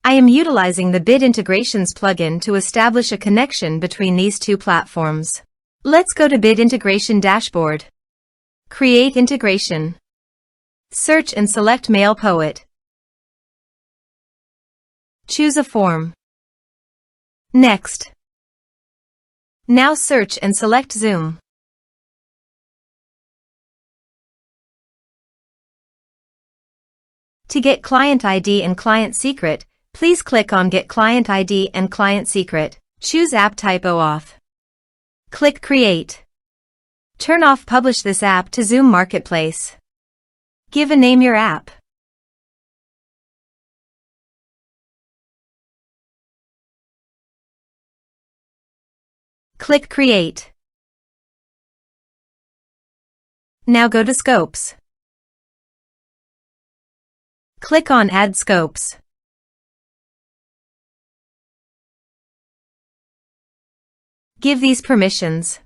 I am utilizing the Bit Integrations plugin to establish a connection between these two platforms. Let's go to Bit Integration Dashboard. Create integration. Search and select MailPoet. Choose a form. Next. Now search and select Zoom. To get client ID and client secret, please click on Get Client ID and Client Secret. Choose App Type Off. Click Create. Turn off Publish this app to Zoom Marketplace. Give a name your app. Click Create. Now go to Scopes. Click on Add Scopes. Give these permissions.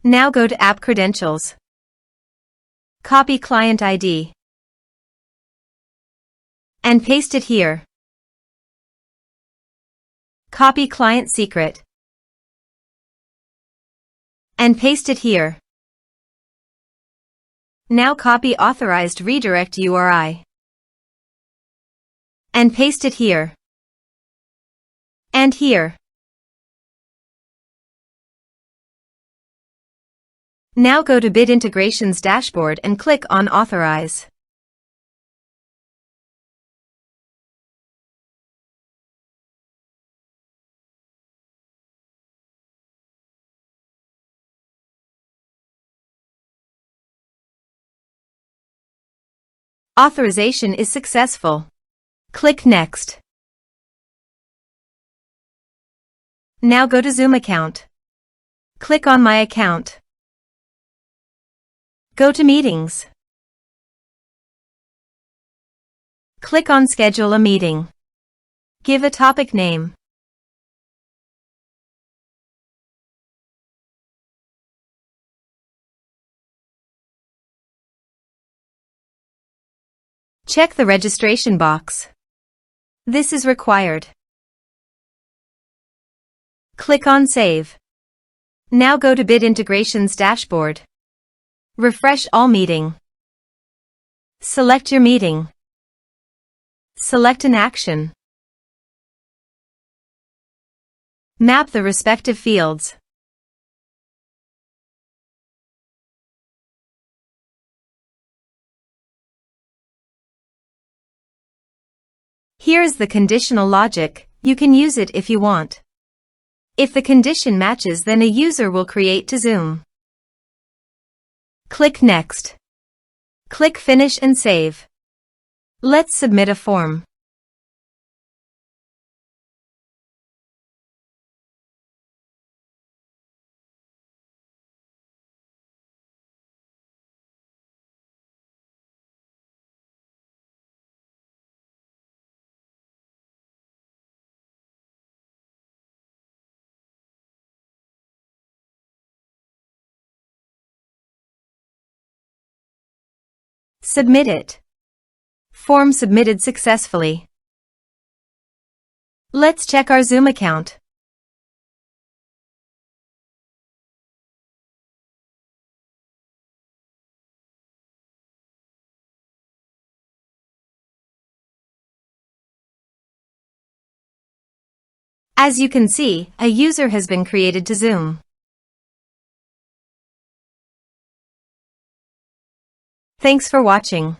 Now go to App Credentials. Copy Client ID and paste it here. Copy Client Secret and paste it here. Now copy Authorized Redirect URI and paste it here and here. Now go to Bit Integrations Dashboard and click on Authorize. Authorization is successful. Click Next. Now go to Zoom account. Click on My Account. Go to Meetings. Click on Schedule a meeting. Give a topic name. Check the registration box. This is required. Click on Save. Now go to Bit Integrations Dashboard. Refresh all meeting. Select your meeting. Select an action. Map the respective fields. Here is the conditional logic. You can use it if you want. If the condition matches, then a user will create to Zoom. Click Next. Click Finish and Save. Let's submit a form. Submit it. Form submitted successfully. Let's check our Zoom account. As you can see, a user has been created to Zoom. Thanks for watching.